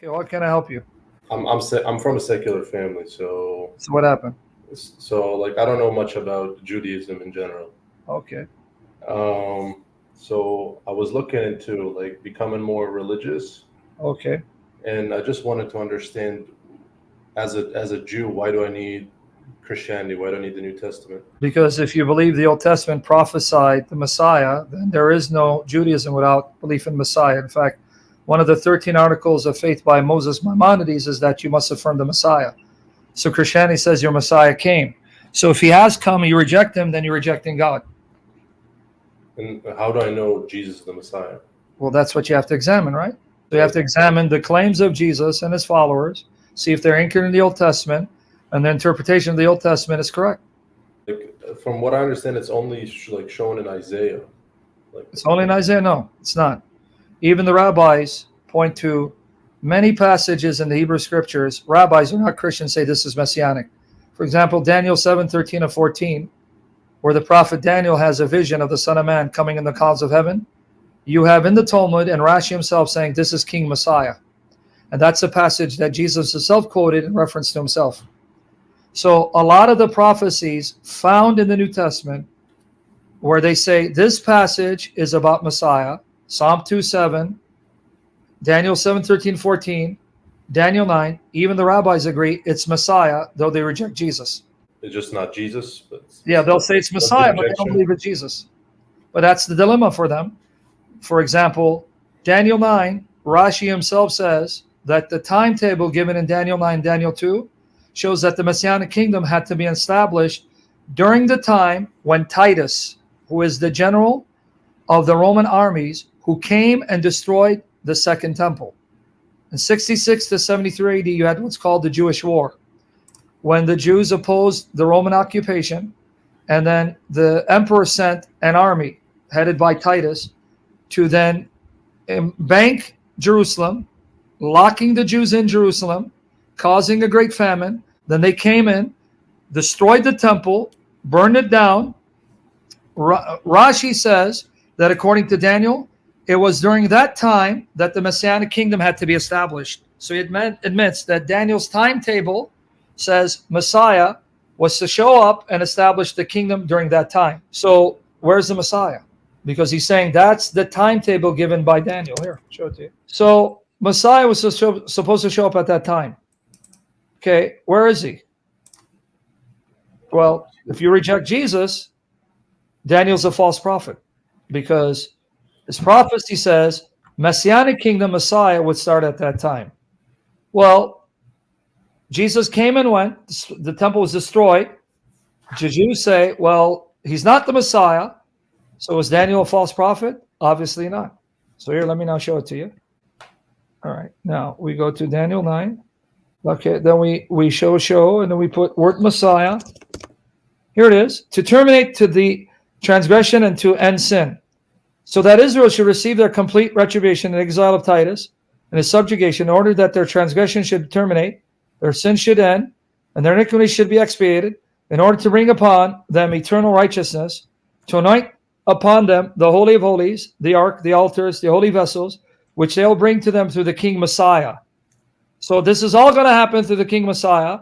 Okay, what can I help you? I'm from a secular family, So what happened? like I don't know much about Judaism in general. Okay. Um, so I was looking into like becoming more religious, Okay. and I just wanted to understand as a Jew, why do I need Christianity? Why do I need the New Testament? Because if you believe the Old Testament prophesied the Messiah, then there is no Judaism without belief in Messiah. In fact, one of the 13 articles of faith by Moses Maimonides is that you must affirm the Messiah. So Christianity says your Messiah came. So if he has come and you reject him, then you're rejecting God. And how do I know Jesus is the Messiah? Well, that's what you have to examine, right? So you have to examine the claims of Jesus and his followers, see if they're anchored in the Old Testament, and the interpretation of the Old Testament is correct. Like from what I understand, it's only like shown in Isaiah. Like It's only in Isaiah? No, it's not. Even the rabbis point to many passages in the Hebrew scriptures. Rabbis who are not Christians say this is messianic. For example, Daniel 7:13 and 14, where the prophet Daniel has a vision of the Son of Man coming in the clouds of heaven. You have in the Talmud and Rashi himself saying this is King Messiah. And that's a passage that Jesus himself quoted in reference to himself. So a lot of the prophecies found in the New Testament where they say this passage is about Messiah, Psalm 2:7, Daniel 7:13, 14, Daniel 9, even the rabbis agree it's Messiah, though they reject Jesus. it's just not Jesus, but Yeah, they'll say it's Messiah, but they don't believe it's Jesus. But that's the dilemma for them. For example, Daniel 9, Rashi himself says that the timetable given in Daniel 9, Daniel 2, shows that the Messianic kingdom had to be established during the time when Titus, who is the general of the Roman armies, who came and destroyed the Second Temple. In 66 to 73 AD, you had what's called the Jewish War, when the Jews opposed the Roman occupation, and then the emperor sent an army headed by Titus to then bank Jerusalem, locking the Jews in Jerusalem, causing a great famine. Then they came in, destroyed the temple, burned it down. Rashi says that according to Daniel, it was during that time that the Messianic kingdom had to be established. So he admits that Daniel's timetable says Messiah was to show up and establish the kingdom during that time. So where's the Messiah? Because he's saying that's the timetable given by Daniel. Here, show it to you. So Messiah was supposed to show up at that time. Okay, where is he? Well, if you reject Jesus, Daniel's a false prophet, because his prophecy says Messianic kingdom Messiah would start at that time. Well, Jesus came and went. The temple was destroyed. The Jews say, well, he's not the Messiah. So is Daniel a false prophet? Obviously not. So here, let me now show it to you. All right. Now we go to Daniel 9. Okay. Then we show, and then we put word Messiah. Here it is. To terminate to the transgression and to end sin, so that Israel should receive their complete retribution and exile of Titus and his subjugation, in order that their transgression should terminate, their sin should end, and their iniquity should be expiated, in order to bring upon them eternal righteousness, to anoint upon them the Holy of Holies, the ark, the altars, the holy vessels, which they will bring to them through the King Messiah. So this is all going to happen through the King Messiah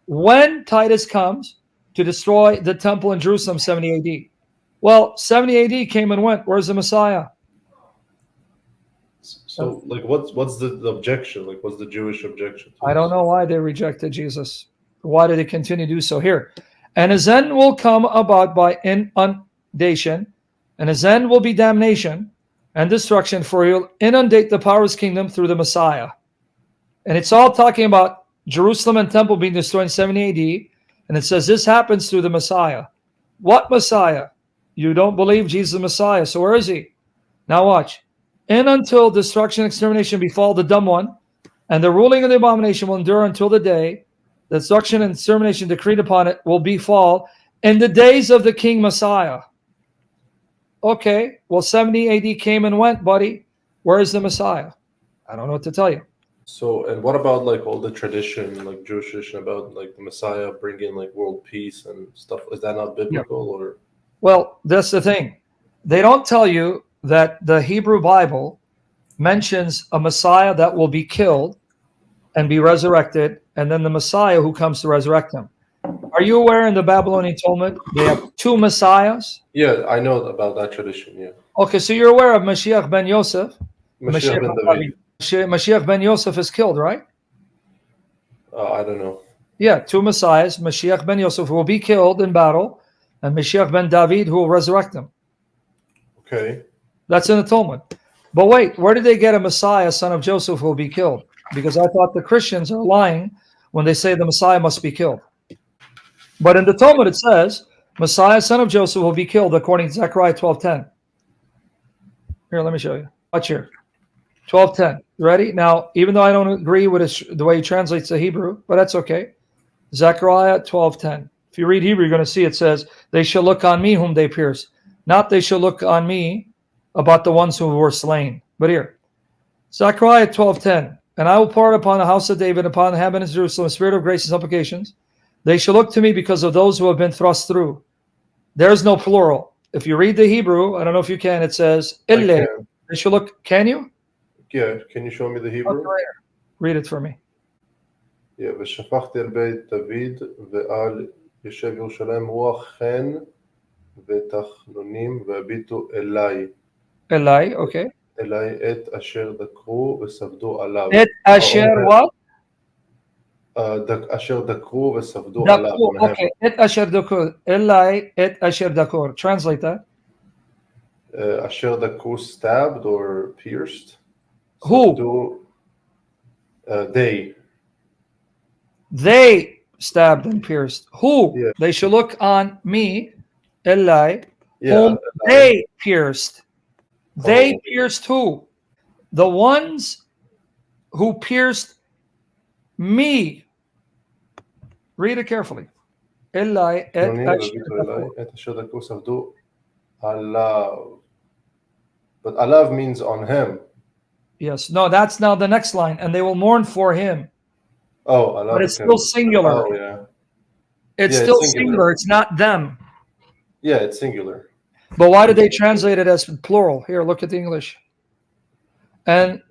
when Titus comes to destroy the temple in Jerusalem, 70 AD. Well, 70 AD came and went. Where's the Messiah? So, like, what's the objection? Like, what's the Jewish objection to I don't know why they rejected Jesus. Why did they continue to do so? Here. And his end will come about by inundation, and his end will be damnation and destruction, for he'll inundate the power of his kingdom through the Messiah. And it's all talking about Jerusalem and temple being destroyed in 70 AD. And it says this happens through the Messiah. What Messiah? You don't believe Jesus is the Messiah. So where is he? Now watch. And until destruction and extermination befall the dumb one, and the ruling of the abomination will endure until the day the destruction and extermination decreed upon it will befall in the days of the King Messiah. Okay, well, 70 AD came and went, buddy. Where is the Messiah? I don't know what to tell you. So, and what about like all the tradition, like Jewish tradition about like the Messiah bringing like world peace and stuff? Is that not biblical or? Well, that's the thing. They don't tell you that the Hebrew Bible mentions a Messiah that will be killed and be resurrected, and then the Messiah who comes to resurrect him. Are you aware in the Babylonian Talmud they have two Messiahs? Yeah, I know about that tradition. Yeah, Okay, so you're aware of Mashiach ben Yosef. Mashiach ben David. Mashiach ben Yosef is killed, right? I don't know. Yeah, two Messiahs. Mashiach ben Yosef will be killed in battle, and Mashiach ben David who will resurrect him. Okay. That's in the Talmud. But wait, where did they get a Messiah, son of Joseph, who will be killed? Because I thought the Christians are lying when they say the Messiah must be killed. But in the Talmud it says, Messiah, son of Joseph, will be killed according to Zechariah 12:10. Here, let me show you. Watch here. 12:10. Ready? Now, even though I don't agree with the way he translates the Hebrew, but that's okay. Zechariah 12:10. If you read Hebrew, you're going to see it says, they shall look on me whom they pierced. Not they shall look on me about the ones who were slain. But here, Zechariah 12:10. And I will pour upon the house of David, upon the inhabitants of Jerusalem, a spirit of grace and supplications. They shall look to me because of those who have been thrust through. There's no plural. If you read the Hebrew, I don't know if you can, it says, Ille. They shall look, can you? Yeah, can you show me the Hebrew? Okay, read it for me. Yeah, ושפכתי על בית דוד ועל יושב ירושלים רוח חן ותחנונים והביטו אליי. אליי, okay. אליי את אשר דקרו וספדו עליו. את אשר what? אשר דקרו וספדו עליו. Okay, את אשר דקרו. אליי את אשר דקרו. Translate that. אשר דקרו stabbed or pierced. Who? They. They stabbed and pierced. Who? Yeah. They should look on me, Eli, Yeah, whom they pierced. They pierced who? The ones who pierced me. Read it carefully. Eli et asher dakor. But alav means on him. Yes. No, that's now the next line. And they will mourn for him. Oh, alav. But it's still singular. Oh, yeah. It's still singular. It's not them. Yeah, it's singular. But why did they translate it as plural? Here, look at the English. And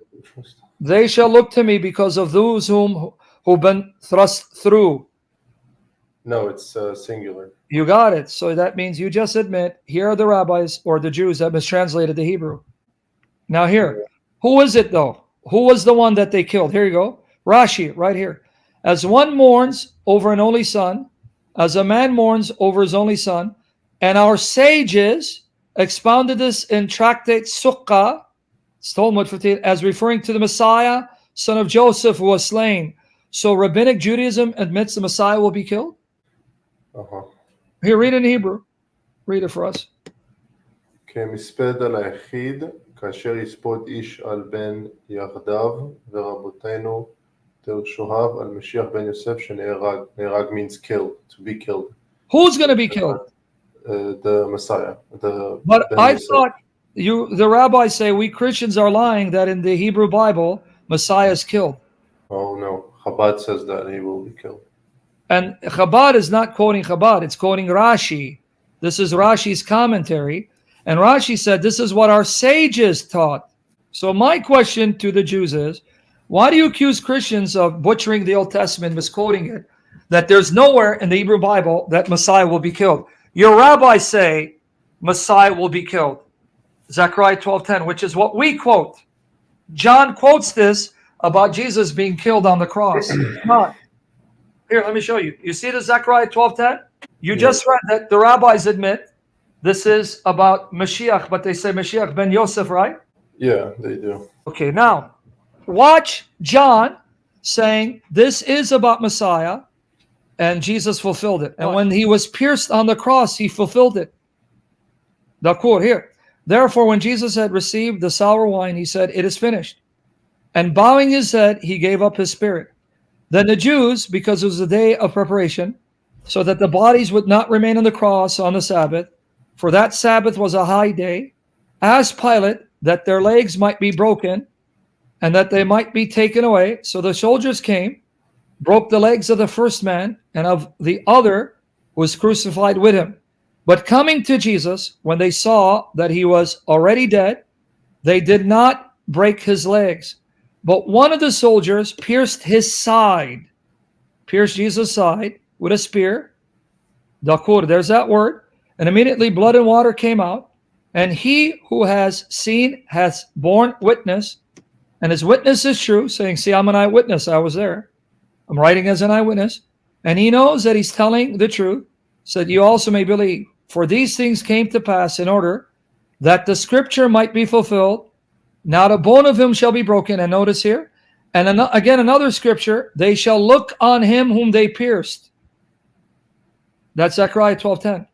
they shall look to me because of those who've been thrust through. No, it's singular. You got it. So that means you just admit, here are the rabbis or the Jews that mistranslated the Hebrew. Now here, who is it though? Who was the one that they killed? Here you go. Rashi, right here. As one mourns over an only son, as a man mourns over his only son, and our sages expounded this in Tractate Sukkah, Talmud 15, as referring to the Messiah, son of Joseph, who was slain. So Rabbinic Judaism admits the Messiah will be killed? Here, read it in Hebrew. Read it for us. כמספד על היחיד, כאשר יספוד איש על בן יחדיו, ורבותינו תרשוהב על משיח בן יוסף שנהרג. נהרג means killed, to be killed. Who's going to be killed? The Messiah. But I thought the rabbis say we Christians are lying that in the Hebrew Bible, Messiah is killed. Oh no, Chabad says that he will be killed. And Chabad is not quoting Chabad, it's quoting Rashi. This is Rashi's commentary. And Rashi said, this is what our sages taught. So my question to the Jews is, why do you accuse Christians of butchering the Old Testament, misquoting it, that there's nowhere in the Hebrew Bible that Messiah will be killed? Your rabbis say Messiah will be killed. Zechariah 12:10, which is what we quote. John quotes this about Jesus being killed on the cross. Come on. Here, let me show you. You see the Zechariah 12:10? You just read that the rabbis admit this is about Mashiach, but they say Mashiach ben Yosef, right? Yeah, they do. Okay, now watch John saying this is about Messiah, and Jesus fulfilled it. And when he was pierced on the cross, he fulfilled it. The quote here. Therefore, when Jesus had received the sour wine, he said, it is finished. And bowing his head, he gave up his spirit. Then the Jews, because it was a day of preparation, so that the bodies would not remain on the cross on the Sabbath, for that Sabbath was a high day, asked Pilate that their legs might be broken and that they might be taken away. So the soldiers came, broke the legs of the first man and of the other who was crucified with him. But coming to Jesus, when they saw that he was already dead, they did not break his legs. But one of the soldiers pierced his side, pierced Jesus' side with a spear. Dakur, there's that word. And immediately blood and water came out. And he who has seen has borne witness. And his witness is true, saying, see, I'm an eyewitness. I was there. I'm writing as an eyewitness. And he knows that he's telling the truth, so that you also may believe. For these things came to pass in order that the scripture might be fulfilled. Not a bone of him shall be broken. And notice here, and again another scripture, they shall look on him whom they pierced. That's Zechariah 12:10.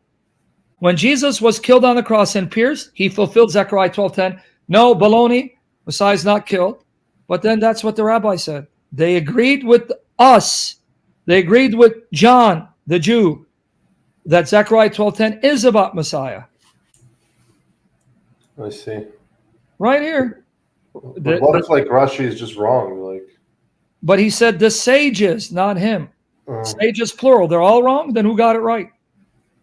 When Jesus was killed on the cross and pierced, he fulfilled Zechariah 12:10. No, baloney, Messiah's not killed. But then that's what the rabbi said. They agreed with us. They agreed with John, the Jew, that Zechariah 12:10 is about Messiah. I see. Right here. But what if like Rashi is just wrong? Like, but he said the sages, not him. Sages plural. They're all wrong. Then who got it right?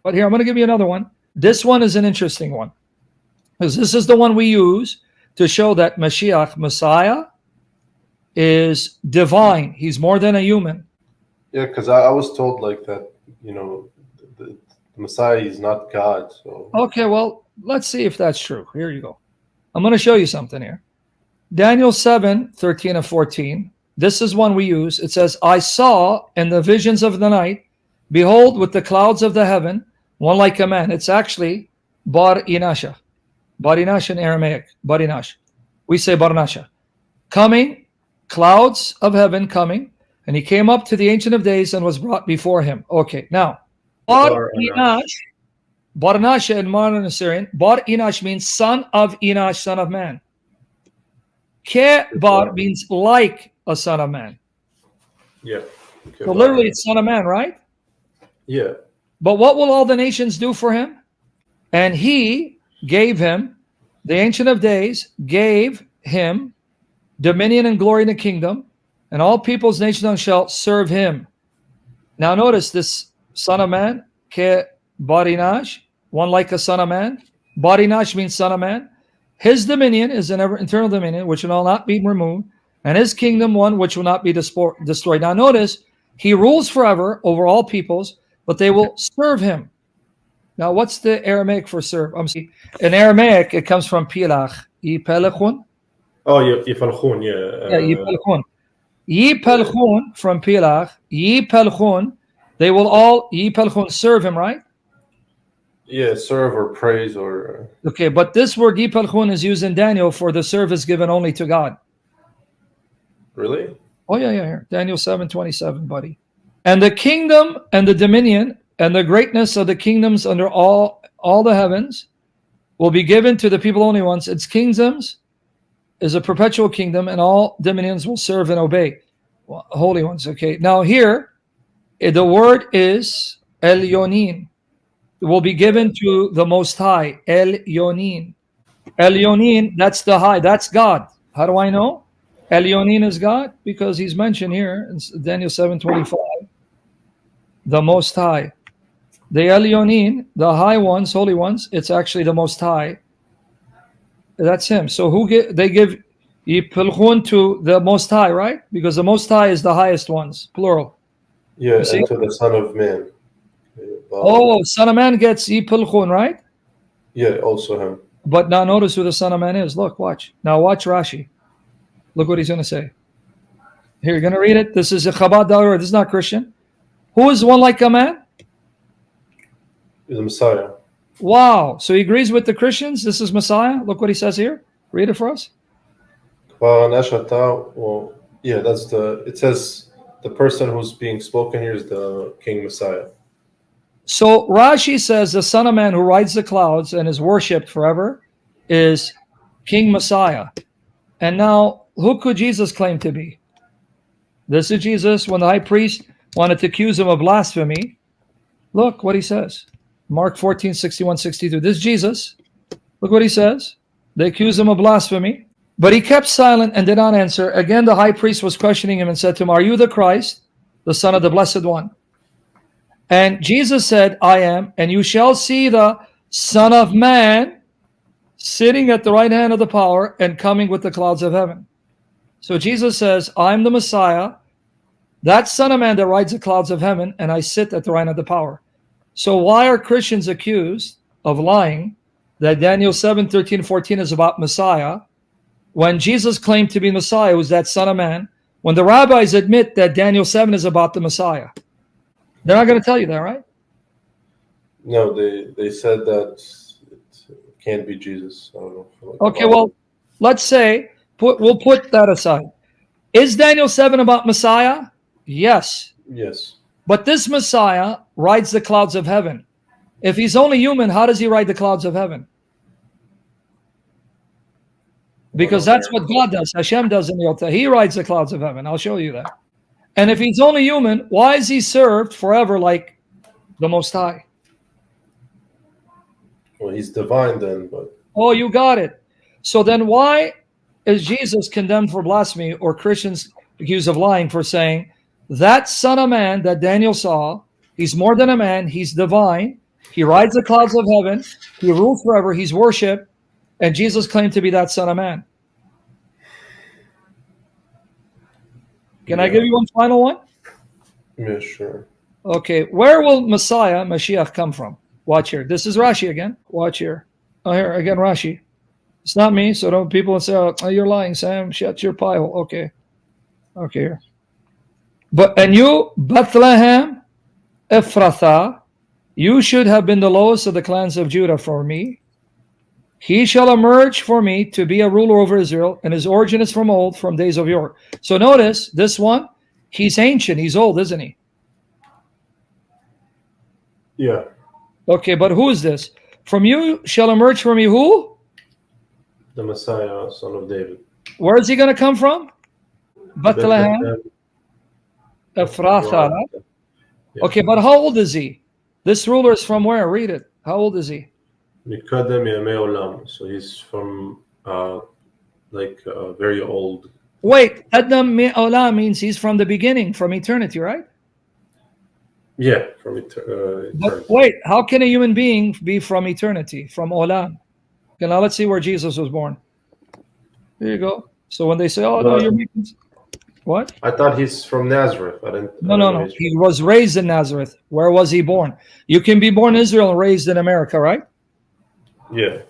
But here, I'm going to give you another one. This one is an interesting one, because this is the one we use to show that Mashiach, Messiah, is divine. He's more than a human. Yeah, because I was told like that, you know, the Messiah is not God. So okay, well, let's see if that's true. Here you go. I'm going to show you something here. Daniel 7:13 and 14. This is one we use. It says, I saw in the visions of the night, behold, with the clouds of the heaven, one like a man. It's actually Bar Inasha. Bar Inash in Aramaic. Bar Inash. We say Bar Nasha. Coming, clouds of heaven coming, and he came up to the Ancient of Days and was brought before him. Okay, now, Bar Inash, Bar Nasha in modern Assyrian, Bar Inash means son of Inash, son of man. Ke Bar means like a son of man. yeah. So literally it's son of man, right? Yeah. But what will all the nations do for him? And he gave him, the Ancient of Days gave him dominion and glory in the kingdom, and all peoples, nations shall serve him. Now notice this son of man, Ke Barinash, one like a son of man. Barinash means son of man. His dominion is an eternal dominion, which will not be removed, and his kingdom one which will not be destroyed. Now notice, he rules forever over all peoples, but they will serve him. Now what's the Aramaic for serve? In Aramaic, it comes from pilach. Yipelechun. Oh, Yipelchun, yeah. Yipelchun. Yipelchun from pilach. Yipelchun. They will all, Yipelchun, serve him, right? Yeah, serve or praise or... Okay, but this word Yipelchun is used in Daniel for the service given only to God. Really? Oh, yeah. Daniel 7:27, buddy. And the kingdom and the dominion and the greatness of the kingdoms under all the heavens will be given to the people only once. Its kingdoms is a perpetual kingdom, and all dominions will serve and obey. Well, holy ones, okay. Now here, the word is Elyonin. It will be given to the Most High. Elyonin. Elyonin, that's the high. That's God. How do I know? Elyonin is God because he's mentioned here in Daniel 7:25. The Most High. The Elyonin, the high ones, holy ones, it's actually the Most High. That's him. So they give Yipelchun to the Most High, right? Because the Most High is the highest ones, plural. Yeah, and to the Son of Man. Oh, Son of Man gets Yipelchun, right? Yeah, also him. But now notice who the Son of Man is. Look, watch. Now watch Rashi. Look what he's going to say. Here, you're going to read it. This is a Chabad Dawah. This is not Christian. Who is one like a man? The Messiah. Wow. So he agrees with the Christians. This is Messiah. Look what he says here. Read it for us. Well, yeah, it says the person who's being spoken here is the King Messiah. So Rashi says the Son of Man who rides the clouds and is worshipped forever is King Messiah. And now, who could Jesus claim to be? This is Jesus when the high priest wanted to accuse him of blasphemy. Look what he says. Mark 14:61-62. This is Jesus. Look what he says. They accuse him of blasphemy. But he kept silent and did not answer. Again, the high priest was questioning him and said to him, are you the Christ, the Son of the Blessed One? And Jesus said, I am, and you shall see the Son of Man sitting at the right hand of the power and coming with the clouds of heaven. So Jesus says, I'm the Messiah, that Son of Man that rides the clouds of heaven, and I sit at the right hand of the power. So why are Christians accused of lying that Daniel 7, 13, 14 is about Messiah, when Jesus claimed to be Messiah, who's that Son of Man, when the rabbis admit that Daniel 7 is about the Messiah? They're not going to tell you that, right? No, they said that it can't be Jesus. I don't know. Okay, well, let's say, we'll put that aside. Is Daniel 7 about Messiah? Yes. Yes. But this Messiah rides the clouds of heaven. If he's only human, how does he ride the clouds of heaven? Because that's what God does. Hashem does in the Old Testament. He rides the clouds of heaven. I'll show you that. And if he's only human, why is he served forever like the Most High? Well, he's divine then, but... Oh, you got it. So then why is Jesus condemned for blasphemy, or Christians accused of lying for saying that Son of Man that Daniel saw, he's more than a man, he's divine, he rides the clouds of heaven, he rules forever, he's worshipped, and Jesus claimed to be that Son of Man? Can I give you one final one? Yeah, sure. Okay, where will Messiah, Mashiach, come from? Watch here. This is Rashi again. Watch here. Oh, here again, Rashi. It's not me, so don't people say, oh, you're lying, Sam. Shut your pie hole. Okay. Okay, here. And you, Bethlehem, Ephrathah, you should have been the lowest of the clans of Judah for me. He shall emerge for me to be a ruler over Israel, and his origin is from old, from days of yore. So notice, this one, he's ancient, he's old, isn't he? Yeah. Okay, but who is this? From you shall emerge for me who? The Messiah, son of David. Where is he going to come from? Bethlehem, Ephrathah. Yeah. Okay, but how old is he? This ruler is from where? Read it. How old is he? Mikadem Yamei Olam. So he's from very old. Wait, Adam Me'olam means he's from the beginning, from eternity, right? Yeah, from eternity. But wait, how can a human being be from eternity, from Olam? Okay, now let's see where Jesus was born. There you go. So when they say, oh, no, you're making... What? I thought he's from Nazareth. No. He was raised in Nazareth. Where was he born? You can be born in Israel and raised in America, right? Yeah.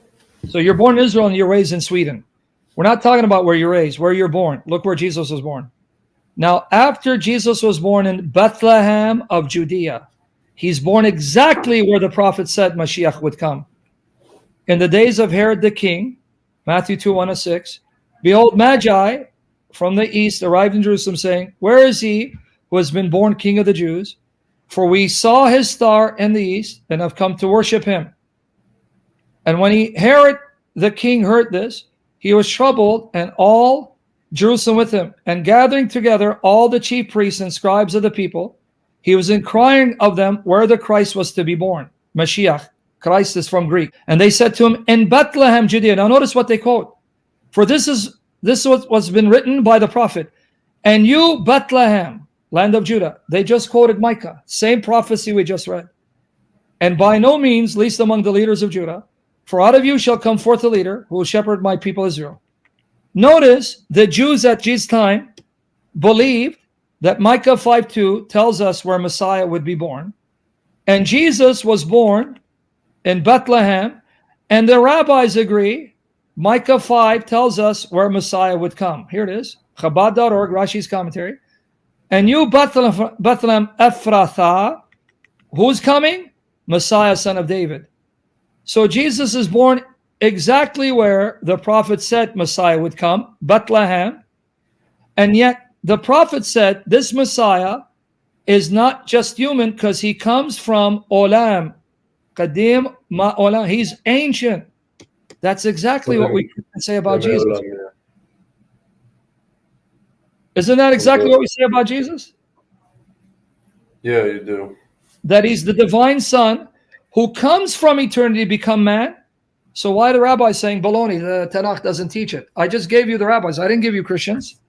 So you're born in Israel and you're raised in Sweden. We're not talking about where you're raised, where you're born. Look where Jesus was born. Now, after Jesus was born in Bethlehem of Judea, he's born exactly where the prophet said Mashiach would come. In the days of Herod the king, Matthew 2, 1-6, behold, Magi from the east arrived in Jerusalem, saying, where is he who has been born King of the Jews? For we saw his star in the east and have come to worship him. And when Herod the king heard this, he was troubled, and all Jerusalem with him. And gathering together all the chief priests and scribes of the people, he was inquiring of them where the Christ was to be born. Mashiach, Christ is from Greek. And they said to him, in Bethlehem, Judea. Now notice what they quote. For this is what's been written by the prophet. And you, Bethlehem, land of Judah. They just quoted Micah. Same prophecy we just read. And by no means, least among the leaders of Judah, for out of you shall come forth a leader who will shepherd my people Israel. Notice the Jews at Jesus' time believed that Micah 5:2 tells us where Messiah would be born. And Jesus was born in Bethlehem. And the rabbis agree. Micah 5 tells us where Messiah would come. Here it is. Chabad.org, Rashi's commentary. And you, Bethlehem Ephrathah, who's coming? Messiah, son of David. So Jesus is born exactly where the prophet said Messiah would come, Bethlehem. And yet the prophet said this Messiah is not just human because he comes from Olam. Qadim Ma'olam. He's ancient. That's exactly what we can say about Jesus. Isn't that exactly what we say about Jesus? Yeah, you do. That he's the divine son who comes from eternity to become man. So why are the rabbis saying baloney? The Tanakh doesn't teach it. I just gave you the rabbis. I didn't give you Christians.